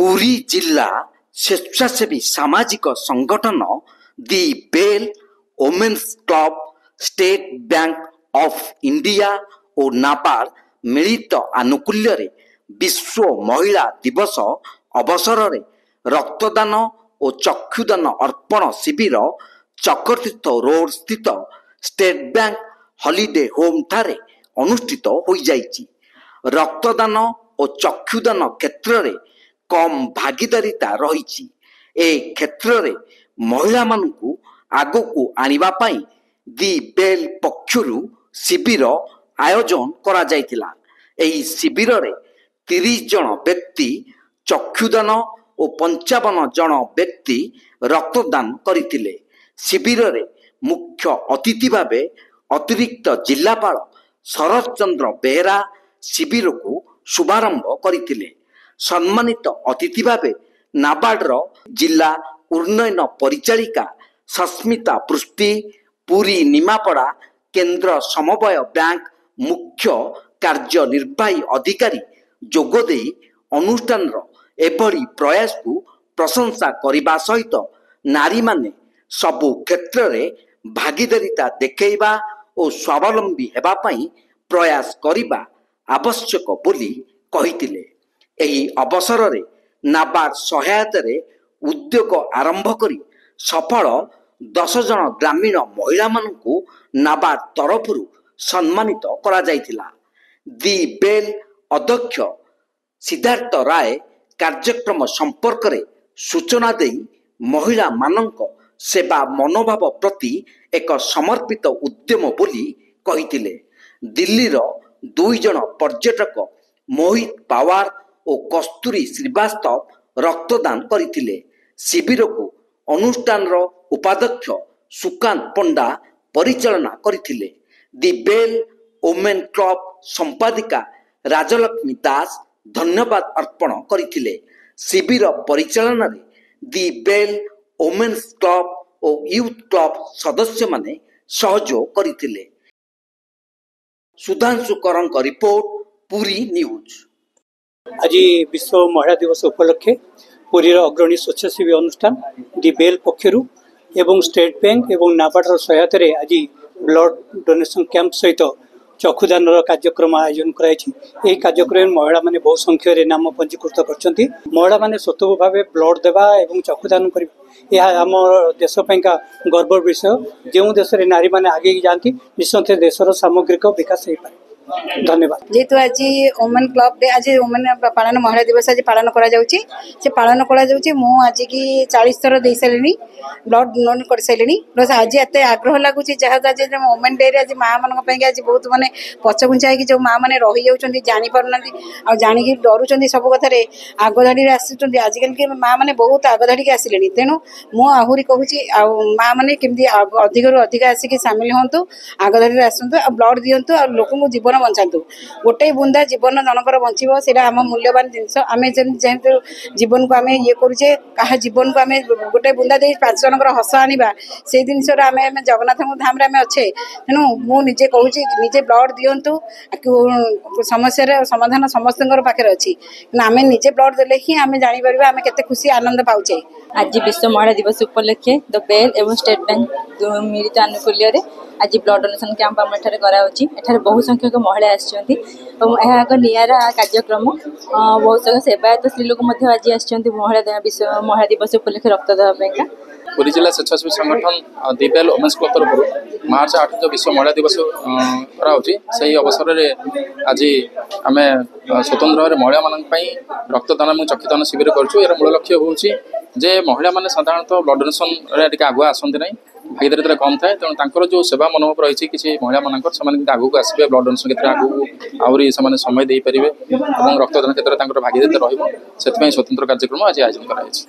पुरी जिला स्वेच्छासेवी सामाजिक संगठन the Bell Women's Club, State Bank of India और नाबार्ड मिलित आनुकूल्य रे विश्व महिला दिवस अवसर रे रक्तदान और चक्षुदान अर्पण शिविर चक्रतीर्थ रोड स्थित स्टेट बैंक हॉलिडे होम ठारे अनुष्ठित हो जाइछि। रक्तदान और चक्षुदान क्षेत्र रे कम भागीदारिता रही। ए क्षेत्र रे महिला मानकु आगो को आनिबा पाई दि बेल पक्षरु शिविर आयोजन करा जायतिला। एही शिविर रे 30 जन व्यक्ति चक्षुदान और 55 जन व्यक्ति रक्तदान करथिले। शिविर रे मुख्य अतिथि भावे अतिरिक्त जिलापाल शरद चंद्र बेहरा शिविर को शुभारंभ करथिले। सम्मानित अतिथि भावे नाबार्डर जिला उन्नयन परिचालिका सस्मिता पृष्टि, पुरी निमापड़ा केंद्र समवाय बैंक मुख्य कार्यनिर्वाही अधिकारी जोगदे अनुष्ठान एभली प्रयास को प्रशंसा करने सहित नारी माने सबु क्षेत्र रे भागीदारिता देखैबा और स्वावलंबी हेबा पई प्रयास करिबा आवश्यक बोली कहितिले। एही अवसर रे नाबार्ड सहायता रे उद्योग आरंभ करी सफल 10 जन ग्रामीण महिला मानकु नाबार्ड तरफरु सम्मानित करा जायतिला। दि बेल अध्यक्ष सिद्धार्थ राय कार्यक्रम संपर्क रे सूचना देई महिला मानक सेवा मनोभाव प्रति एक समर्पित उद्यम बोली कहितिले। दिल्लीर 2 जन पर्यटक मोहित पावार और कस्तूरी श्रीवास्तव रक्तदान करथिले। शिविर को अनुष्ठान उपाध्यक्ष सुकांत पंडा परिचालना करथिले। दि बेल वोमेन क्लब संपादिका राजलक्ष्मी दास धन्यवाद अर्पण करथिले। शिविर परिचालन रे दि बेल वोमेन्स क्लब और यूथ क्लब सदस्य माने सहयोग करथिले। सुधांशु करंक रिपोर्ट, पुरी न्यूज। आज विश्व महिला दिवस उपलक्षे पुरीर अग्रणी स्वेच्छासेवी अनुष्ठान दि बेल पक्षरु एवं स्टेट बैंक एवं नाबार्डर सहायता रे आज ब्लड डोनेशन कैंप सहित चक्षुदान कार्यक्रम आयोजन कराई। कार्यक्रम महिला माने बहु संख्या रे नाम पंजीकृत करछंती। महिला माने स्वतः भावे ब्लड देवा एवं चक्षुदान करिबा यह आम देश का गर्व विषय। जो देश रे नारी माने आगे जाती निश्चित देशर सामग्रिक विकास हो पाए। धन्यवाद। जेहेतु आज वोमेन क्लब डे, आज वोमेन पालन महिला दिवस आज पालन करा जाउची। से पालन करा जाउची मु आज की 40 थर दे साइलेनी, ब्लड डोनेट कर साइलेनी। प्लस आज एते आग्रह लागुची जहा आज वोमेन डे रे आज मां मानन पय आज बहुत माने पछगुंचाई कि जो मां माने रही जाउचंती जानि परनांती आ जानि कि डरुचंती सब कथा रे आगधाडी रे आसीचंती। आज कल के मां माने बहुत आगधाडी के आसिलेनी। तेनु मु आहुरी कहूची आ मां माने केमदी अधिक रु अधिक आसी कि शामिल होंतु, आगधाडी रे आसंतु आ ब्लड दियंतु आ लोक को जीवन बंचातु। गोटे बुंदा जीवन जनकर बंचीबो सेटा आम मूल्यवान जिनस। आमे जेहेतु जीवन को आमे ये करूचे कहा जीवन को आमे गोटे बुंदा दे 5 जनकर हस आनिबा से जिनसर आमे जगन्नाथ धाम रे आमे अच्छे। तेणु मु निजे कहूची निजे ब्लड दियंतु, समस्या समाधान समस्तଙ୍କର पाखरे अछि। आमे निजे ब्लड देले ही आमे जानि परबा आमे केते खुशी आनंद पाउचे। आज विश्व महिला दिवस उपलक्षे द बेल एवं स्टेट बैंक मिलित आनुकूल्य रे आज ब्लड डोनेशन कैंप आम एठारे कराउची। एठारे बहु संख्यक महिला आछंती एवं एहा एक नियारा कार्यक्रम। बहुत संख्यक सेवायत स्त्री लोक मध्ये आज आछंती महिला विश्व महिला दिवस उपलक्षे रक्त देवा पेका। पुरी जिला स्वेच्छासेवी संगठन दि बेल वोमेन्स क्लब तरफ मार्च 8 जो विश्व महिला दिवस कराउची सही अवसर रे आज आमे स्वतंत्र भाव महिला मान रक्तदान और चक्षुदान शिविर करछु। यार मूल लक्ष्य होउची जे महिला माने साधारणतः ब्लड डोनेशन रे टिके आगुआ आसंती नहीं, भागीदारिता कम थाए। तेणु तांकर जो सेवा मनोभाव रही किसी महिला मानकर से आगू आसबे ब्लड डोनेशन क्षेत्र आगू आहरी से समय दे पारे और रक्तदान क्षेत्र में भागीदारिता रही। स्वतंत्र कार्यक्रम आज आयोजन कराई।